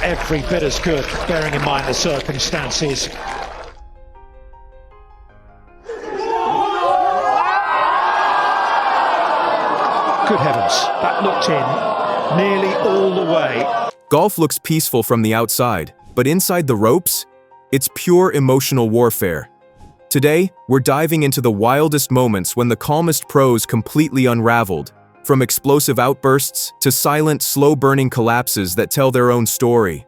every bit as good, bearing in mind the circumstances. Good heavens, that looked in nearly all the way. Golf looks peaceful from the outside, but inside the ropes, it's pure emotional warfare. Today, we're diving into the wildest moments when the calmest pros completely unraveled, from explosive outbursts to silent, slow-burning collapses that tell their own story.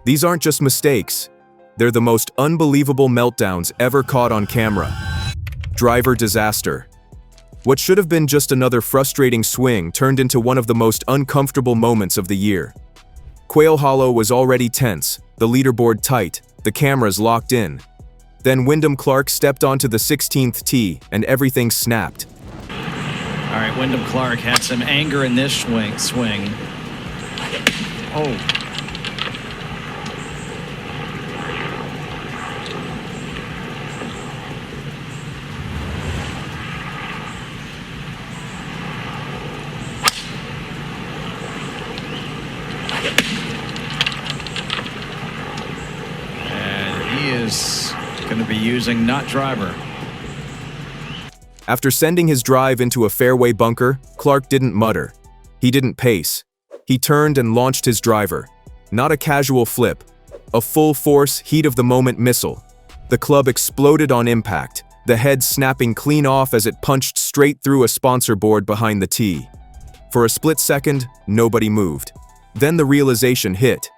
These aren't just mistakes, they're the most unbelievable meltdowns ever caught on camera. Driver disaster. What should have been just another frustrating swing turned into one of the most uncomfortable moments of the year. Quail Hollow was already tense, the leaderboard tight, the cameras locked in. Then Wyndham Clark stepped onto the 16th tee and everything snapped. All right, Wyndham Clark had some anger in this swing. Oh. And he is going to be using not driver. After sending his drive into a fairway bunker, Clark didn't mutter. He didn't pace. He turned and launched his driver. Not a casual flip. A full-force, heat-of-the-moment missile. The club exploded on impact, the head snapping clean off as it punched straight through a sponsor board behind the tee. For a split second, nobody moved. Then the realization hit.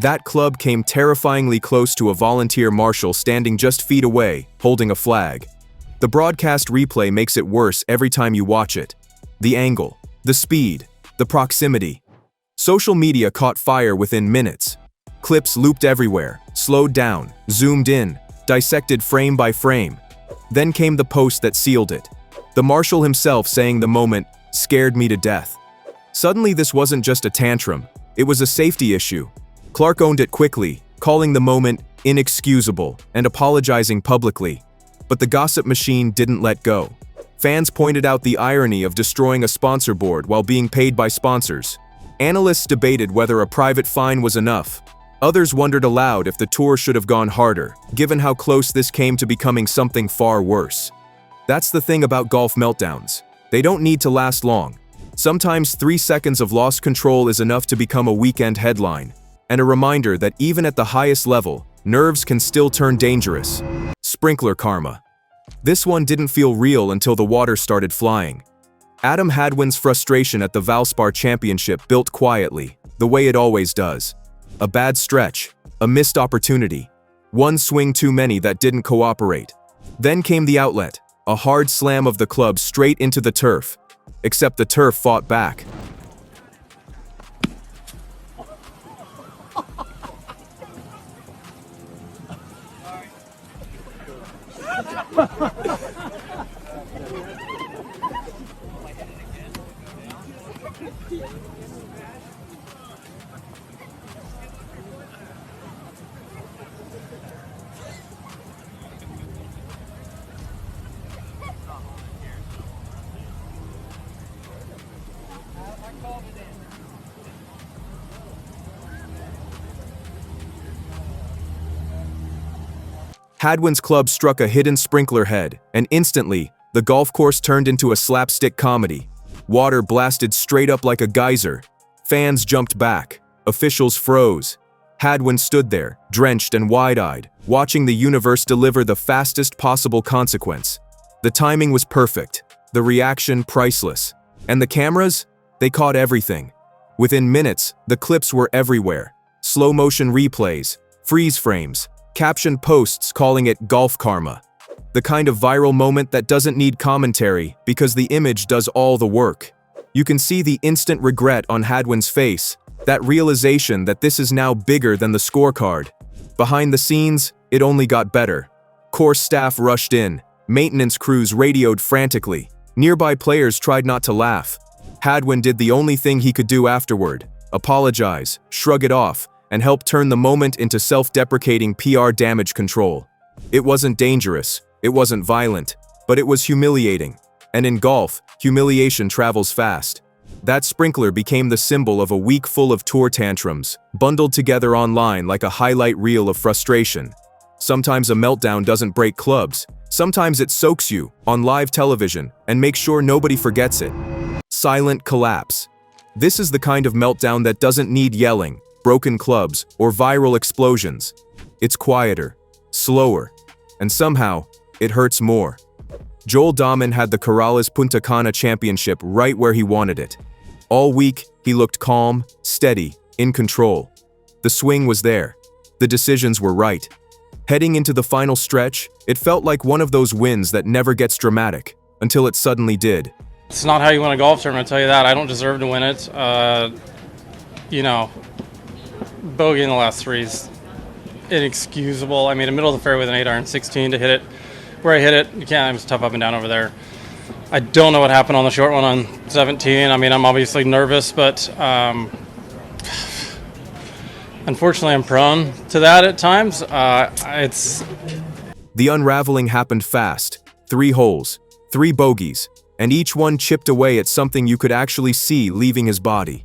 That club came terrifyingly close to a volunteer marshal standing just feet away, holding a flag. The broadcast replay makes it worse every time you watch it. The angle, the speed, the proximity. Social media caught fire within minutes. Clips looped everywhere, slowed down, zoomed in, dissected frame by frame. Then came the post that sealed it. The marshal himself saying the moment scared me to death. Suddenly this wasn't just a tantrum, it was a safety issue. Clark owned it quickly, calling the moment inexcusable and apologizing publicly. But the gossip machine didn't let go. Fans pointed out the irony of destroying a sponsor board while being paid by sponsors. Analysts debated whether a private fine was enough. Others wondered aloud if the tour should have gone harder, given how close this came to becoming something far worse. That's the thing about golf meltdowns. They don't need to last long. Sometimes 3 seconds of lost control is enough to become a weekend headline, and a reminder that even at the highest level, nerves can still turn dangerous. Sprinkler karma. This one didn't feel real until the water started flying. Adam Hadwin's frustration at the Valspar Championship built quietly, the way it always does. A bad stretch, a missed opportunity, one swing too many that didn't cooperate. Then came the outlet, a hard slam of the club straight into the turf. Except the turf fought back. Hadwin's club struck a hidden sprinkler head, and instantly, the golf course turned into a slapstick comedy. Water blasted straight up like a geyser. Fans jumped back. Officials froze. Hadwin stood there, drenched and wide-eyed, watching the universe deliver the fastest possible consequence. The timing was perfect. The reaction priceless. And the cameras? They caught everything. Within minutes, the clips were everywhere. Slow-motion replays, freeze frames, captioned posts calling it golf karma. The kind of viral moment that doesn't need commentary because the image does all the work. You can see the instant regret on Hadwin's face, that realization that this is now bigger than the scorecard. Behind the scenes, it only got better. Course staff rushed in, maintenance crews radioed frantically. Nearby players tried not to laugh. Hadwin did the only thing he could do afterward: apologize, shrug it off, and help turn the moment into self-deprecating PR damage control. It wasn't dangerous, it wasn't violent, but it was humiliating. And in golf, humiliation travels fast. That sprinkler became the symbol of a week full of tour tantrums, bundled together online like a highlight reel of frustration. Sometimes a meltdown doesn't break clubs. Sometimes it soaks you on live television and makes sure nobody forgets it. Silent collapse. This is the kind of meltdown that doesn't need yelling, broken clubs, or viral explosions. It's quieter, slower, and somehow, it hurts more. Joel Dahmen had the Corrales Punta Cana championship right where he wanted it. All week, he looked calm, steady, in control. The swing was there. The decisions were right. Heading into the final stretch, it felt like one of those wins that never gets dramatic, until it suddenly did. It's not how you win a golf tournament, I'll tell you that. I don't deserve to win it. Bogey in the last three is inexcusable. I mean, in the middle of the fairway with an 8-iron 16 to hit it where I hit it. You can't, it was tough up and down over there. I don't know what happened on the short one on 17. I mean, I'm obviously nervous, but unfortunately, I'm prone to that at times. The unraveling happened fast. 3 holes, 3 bogeys, and each one chipped away at something you could actually see leaving his body.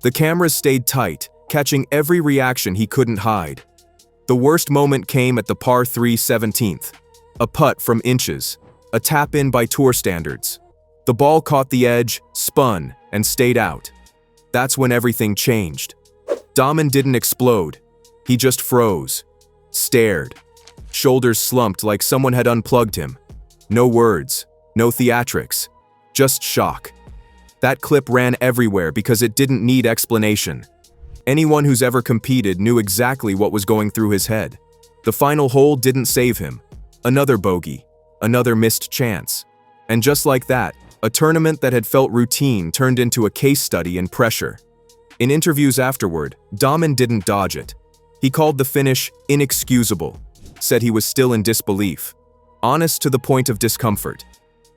The cameras stayed tight, catching every reaction he couldn't hide. The worst moment came at the par 3 17th. A putt from inches, a tap-in by tour standards. The ball caught the edge, spun, and stayed out. That's when everything changed. Dahmen didn't explode. He just froze, stared. Shoulders slumped like someone had unplugged him. No words, no theatrics, just shock. That clip ran everywhere because it didn't need explanation. Anyone who's ever competed knew exactly what was going through his head. The final hole didn't save him. Another bogey, another missed chance. And just like that, a tournament that had felt routine turned into a case study in pressure. In interviews afterward, Dahmen didn't dodge it. He called the finish inexcusable, said he was still in disbelief, honest to the point of discomfort.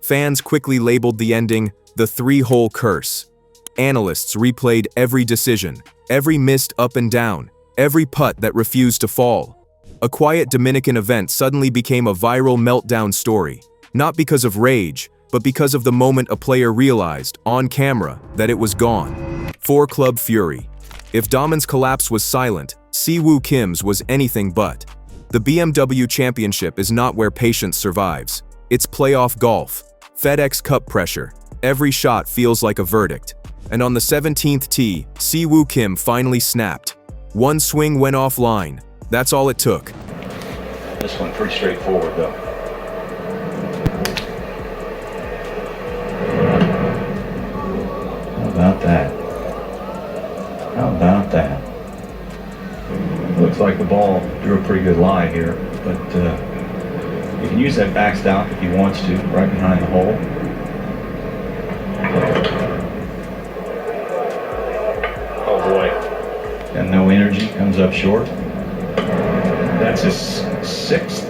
Fans quickly labeled the ending the 3-hole curse. Analysts replayed every decision, every missed up and down, every putt that refused to fall. A quiet Dominican event suddenly became a viral meltdown story, not because of rage, but because of the moment a player realized, on camera, that it was gone. 4-club fury. If Dahmen's collapse was silent, Siwoo Kim's was anything but. The BMW Championship is not where patience survives. It's playoff golf. FedEx Cup pressure. Every shot feels like a verdict. And on the 17th tee, Siwoo Kim finally snapped. One swing went offline. That's all it took. This one pretty straightforward though. How about that? How about that? Looks like the ball drew a pretty good lie here, but you can use that backstop if he wants to, right behind the hole. Oh boy. And no energy, comes up short. That's his 6th.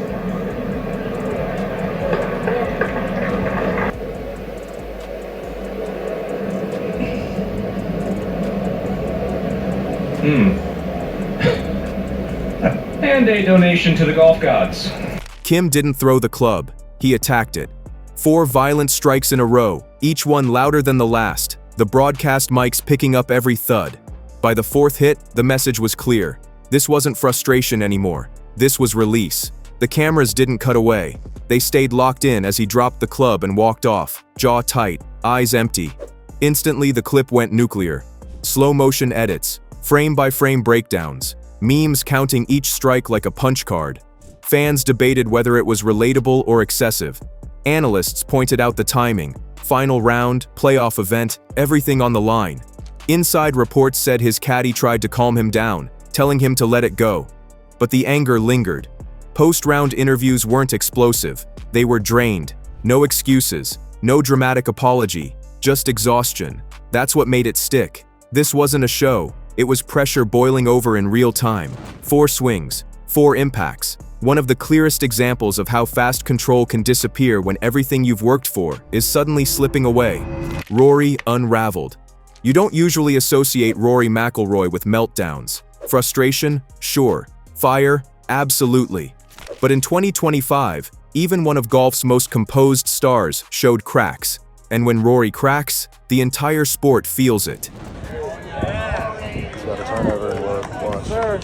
And a donation to the golf gods. Kim didn't throw the club, he attacked it. 4 violent strikes in a row, each one louder than the last, the broadcast mics picking up every thud. By the 4th hit, the message was clear. This wasn't frustration anymore. This was release. The cameras didn't cut away. They stayed locked in as he dropped the club and walked off, jaw tight, eyes empty. Instantly, the clip went nuclear. Slow motion edits, frame-by-frame breakdowns, memes counting each strike like a punch card. Fans debated whether it was relatable or excessive. Analysts pointed out the timing, final round, playoff event, everything on the line. Inside reports said his caddy tried to calm him down, telling him to let it go. But the anger lingered. Post-round interviews weren't explosive. They were drained. No excuses, no dramatic apology, just exhaustion. That's what made it stick. This wasn't a show. It was pressure boiling over in real time. 4 swings, 4 impacts. One of the clearest examples of how fast control can disappear when everything you've worked for is suddenly slipping away. Rory unraveled. You don't usually associate Rory McIlroy with meltdowns. Frustration? Sure. Fire? Absolutely. But in 2025, even one of golf's most composed stars showed cracks. And when Rory cracks, the entire sport feels it. Got a turnover and watch. There he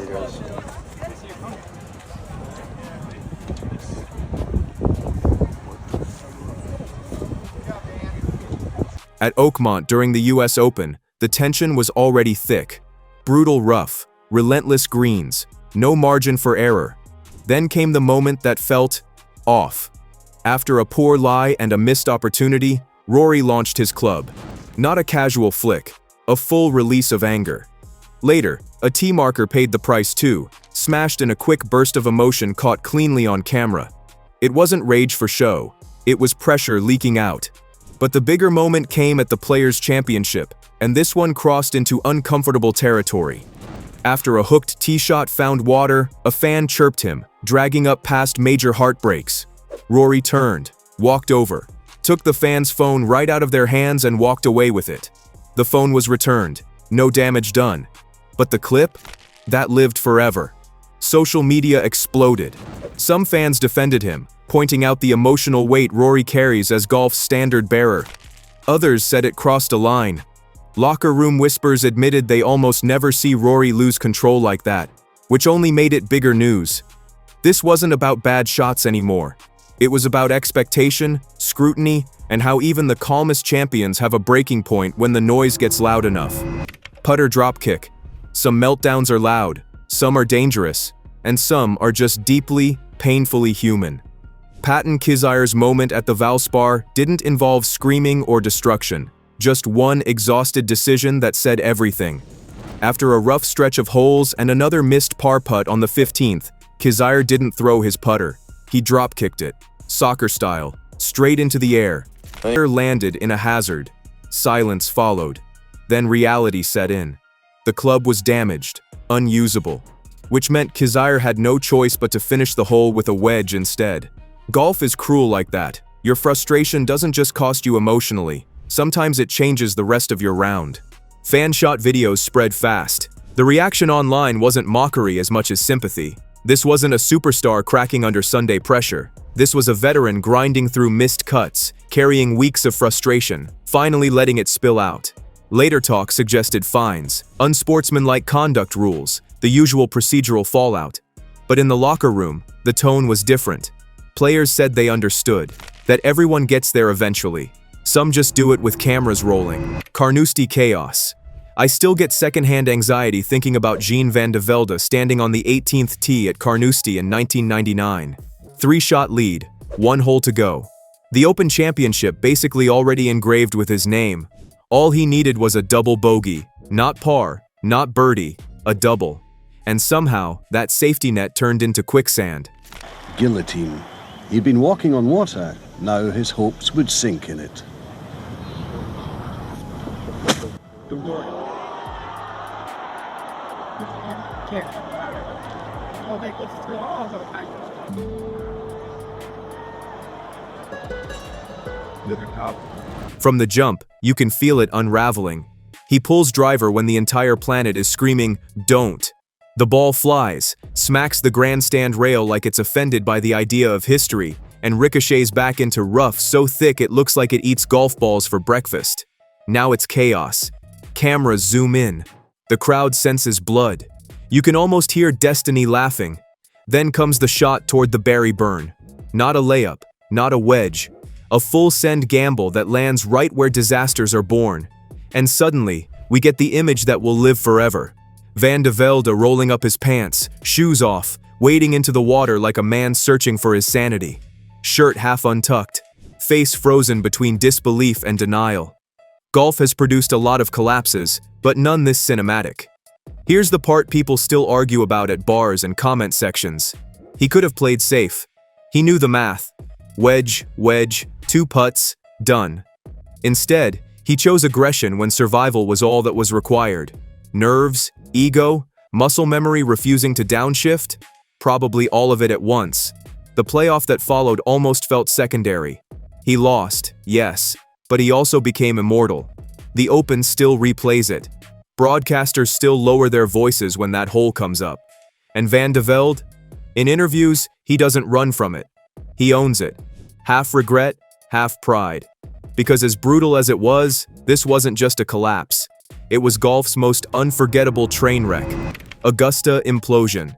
goes. At Oakmont during the US Open, the tension was already thick. Brutal rough, relentless greens, no margin for error. Then came the moment that felt off. After a poor lie and a missed opportunity, Rory launched his club. Not a casual flick, a full release of anger. Later, a tee marker paid the price too, smashed in a quick burst of emotion caught cleanly on camera. It wasn't rage for show, it was pressure leaking out. But the bigger moment came at the Players' Championship, and this one crossed into uncomfortable territory. After a hooked tee shot found water, a fan chirped him, dragging up past major heartbreaks. Rory turned, walked over, took the fan's phone right out of their hands and walked away with it. The phone was returned, no damage done. But the clip? That lived forever. Social media exploded. Some fans defended him, pointing out the emotional weight Rory carries as golf's standard bearer. Others said it crossed a line. Locker room whispers admitted they almost never see Rory lose control like that, which only made it bigger news. This wasn't about bad shots anymore. It was about expectation, scrutiny, and how even the calmest champions have a breaking point when the noise gets loud enough. Putter dropkick. Some meltdowns are loud, some are dangerous, and some are just deeply, painfully human. Patton Kizzaire's moment at the Valspar didn't involve screaming or destruction, just one exhausted decision that said everything. After a rough stretch of holes and another missed par putt on the 15th, Kizzaire didn't throw his putter. He drop-kicked it, soccer style, straight into the air. Putter landed in a hazard. Silence followed. Then reality set in. The club was damaged, unusable, which meant Kizzaire had no choice but to finish the hole with a wedge instead. Golf is cruel like that. Your frustration doesn't just cost you emotionally. Sometimes it changes the rest of your round. Fan shot videos spread fast. The reaction online wasn't mockery as much as sympathy. This wasn't a superstar cracking under Sunday pressure. This was a veteran grinding through missed cuts, carrying weeks of frustration, finally letting it spill out. Later talk suggested fines, unsportsmanlike conduct rules, the usual procedural fallout. But in the locker room, the tone was different. Players said they understood, that everyone gets there eventually. Some just do it with cameras rolling. Carnoustie chaos. I still get secondhand anxiety thinking about Jean van de Velde standing on the 18th tee at Carnoustie in 1999. 3-shot lead, 1 hole to go. The Open Championship basically already engraved with his name. All he needed was a double bogey, not par, not birdie, a double. And somehow, that safety net turned into quicksand. Guillotine. He'd been walking on water. Now his hopes would sink in it. From the jump, you can feel it unraveling. He pulls driver when the entire planet is screaming, "Don't." The ball flies, smacks the grandstand rail like it's offended by the idea of history, and ricochets back into rough so thick it looks like it eats golf balls for breakfast. Now it's chaos. Cameras zoom in. The crowd senses blood. You can almost hear destiny laughing. Then comes the shot toward the Barry burn. Not a layup, not a wedge. A full send gamble that lands right where disasters are born. And suddenly, we get the image that will live forever. Van de Velde rolling up his pants, shoes off, wading into the water like a man searching for his sanity. Shirt half untucked, face frozen between disbelief and denial. Golf has produced a lot of collapses, but none this cinematic. Here's the part people still argue about at bars and comment sections. He could have played safe. He knew the math. Wedge, 2 putts, done. Instead, he chose aggression when survival was all that was required. Nerves, ego, muscle memory refusing to downshift? Probably all of it at once. The playoff that followed almost felt secondary. He lost, yes, but he also became immortal. The Open still replays it. Broadcasters still lower their voices when that hole comes up. And Van de Velde? In interviews, he doesn't run from it. He owns it. Half regret, half pride. Because as brutal as it was, this wasn't just a collapse. It was golf's most unforgettable train wreck. Augusta implosion.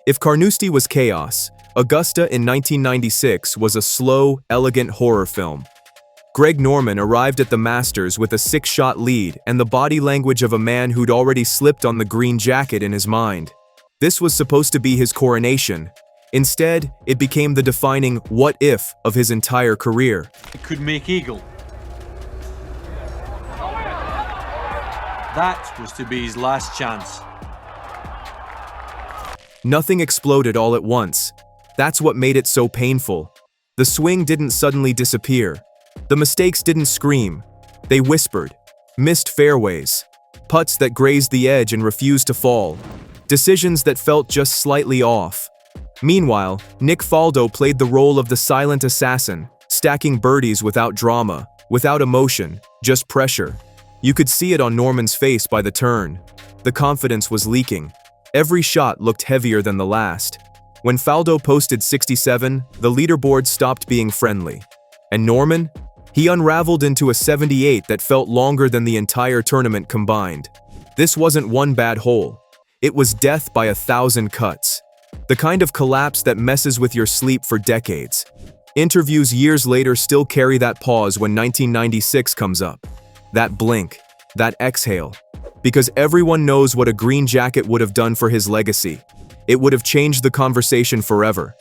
If Carnoustie was chaos, Augusta in 1996 was a slow, elegant horror film. Greg Norman arrived at the Masters with a 6-shot lead and the body language of a man who'd already slipped on the green jacket in his mind. This was supposed to be his coronation. Instead, it became the defining what if of his entire career. It could make eagle. That was to be his last chance. Nothing exploded all at once. That's what made it so painful. The swing didn't suddenly disappear. The mistakes didn't scream. They whispered. Missed fairways. Putts that grazed the edge and refused to fall. Decisions that felt just slightly off. Meanwhile, Nick Faldo played the role of the silent assassin, stacking birdies without drama, without emotion, just pressure. You could see it on Norman's face by the turn. The confidence was leaking. Every shot looked heavier than the last. When Faldo posted 67, the leaderboard stopped being friendly. And Norman? He unraveled into a 78 that felt longer than the entire tournament combined. This wasn't one bad hole. It was death by 1,000 cuts. The kind of collapse that messes with your sleep for decades. Interviews years later still carry that pause when 1996 comes up. That blink. That exhale. Because everyone knows what a green jacket would have done for his legacy. It would have changed the conversation forever.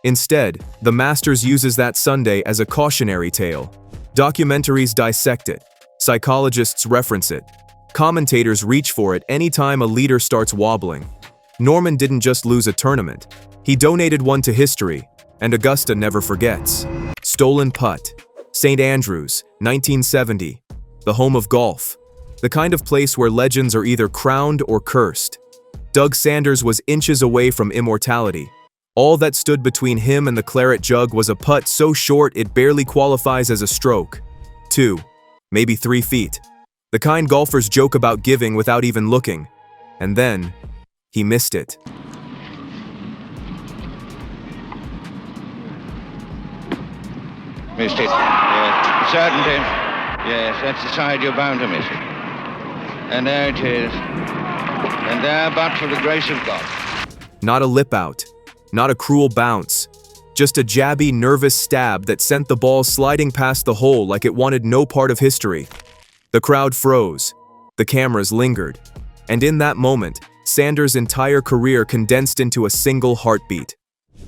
Instead, the Masters uses that Sunday as a cautionary tale. Documentaries dissect it. Psychologists reference it. Commentators reach for it anytime a leader starts wobbling. Norman didn't just lose a tournament. He donated one to history, and Augusta never forgets. Stolen putt. St. Andrews, 1970. The home of golf. The kind of place where legends are either crowned or cursed. Doug Sanders was inches away from immortality. All that stood between him and the claret jug was a putt so short it barely qualifies as a stroke. 2, maybe 3 feet. The kind golfers joke about giving without even looking. And then, he missed it. Missed it. Yes, certainty. Yes, that's the side you're bound to miss it. And there it is. And there, but for the grace of God. Not a lip out. Not a cruel bounce. Just a jabby, nervous stab that sent the ball sliding past the hole like it wanted no part of history. The crowd froze. The cameras lingered. And in that moment, Sanders' entire career condensed into a single heartbeat.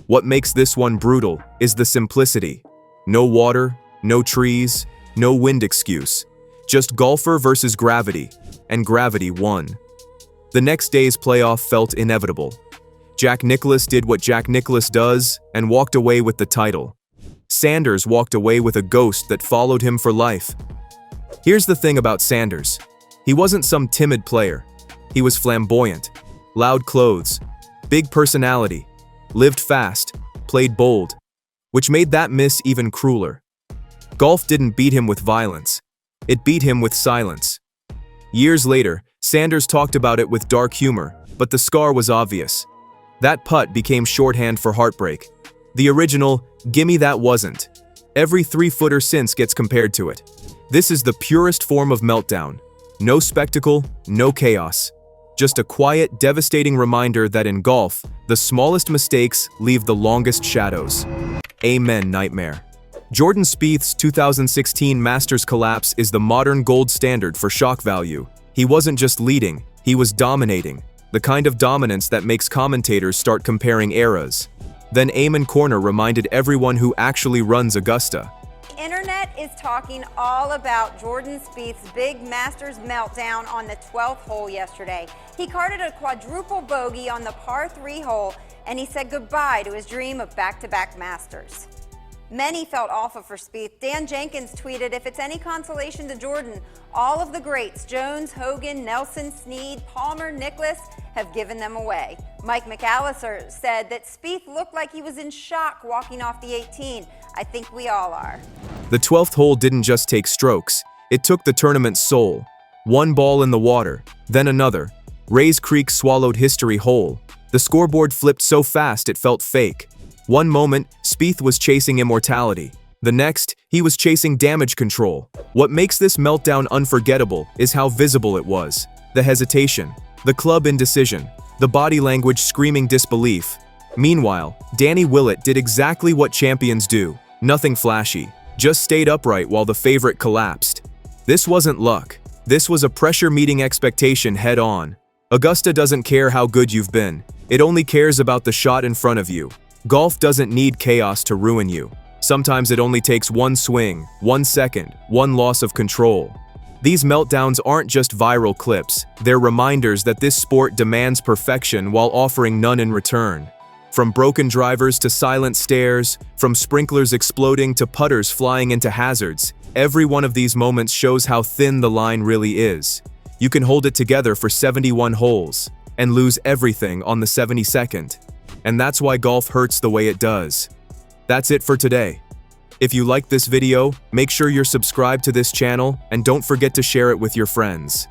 What makes this one brutal is the simplicity. No water, no trees, no wind excuse. Just golfer versus gravity, and gravity won. The next day's playoff felt inevitable. Jack Nicklaus did what Jack Nicklaus does and walked away with the title. Sanders walked away with a ghost that followed him for life. Here's the thing about Sanders. He wasn't some timid player. He was flamboyant, loud clothes, big personality, lived fast, played bold, which made that miss even crueler. Golf didn't beat him with violence. It beat him with silence. Years later, Sanders talked about it with dark humor, but the scar was obvious. That putt became shorthand for heartbreak. The original, "Gimme that wasn't." Every 3-footer since gets compared to it. This is the purest form of meltdown. No spectacle, no chaos. Just a quiet, devastating reminder that in golf, the smallest mistakes leave the longest shadows. Amen, nightmare. Jordan Spieth's 2016 Masters collapse is the modern gold standard for shock value. He wasn't just leading, he was dominating. The kind of dominance that makes commentators start comparing eras. Then Eamon Corner reminded everyone who actually runs Augusta. The internet is talking all about Jordan Spieth's big Masters meltdown on the 12th hole yesterday. He carded a quadruple bogey on the par 3 hole, and he said goodbye to his dream of back-to-back Masters. Many felt awful for Spieth. Dan Jenkins tweeted, "If it's any consolation to Jordan, all of the greats, Jones, Hogan, Nelson, Snead, Palmer, Nicklaus, have given them away." Mike McAllister said that Spieth looked like he was in shock walking off the 18. "I think we all are." The 12th hole didn't just take strokes, it took the tournament's soul. One ball in the water, then another. Rays Creek swallowed history whole. The scoreboard flipped so fast it felt fake. One moment, Spieth was chasing immortality. The next, he was chasing damage control. What makes this meltdown unforgettable is how visible it was. The hesitation, the club indecision, the body language screaming disbelief. Meanwhile, Danny Willett did exactly what champions do. Nothing flashy, just stayed upright while the favorite collapsed. This wasn't luck. This was a pressure meeting expectation head on. Augusta doesn't care how good you've been. It only cares about the shot in front of you. Golf doesn't need chaos to ruin you. Sometimes it only takes one swing, 1 second, one loss of control. These meltdowns aren't just viral clips, they're reminders that this sport demands perfection while offering none in return. From broken drivers to silent stares, from sprinklers exploding to putters flying into hazards, every one of these moments shows how thin the line really is. You can hold it together for 71 holes and lose everything on the 72nd. And that's why golf hurts the way it does. That's it for today. If you liked this video, make sure you're subscribed to this channel and don't forget to share it with your friends.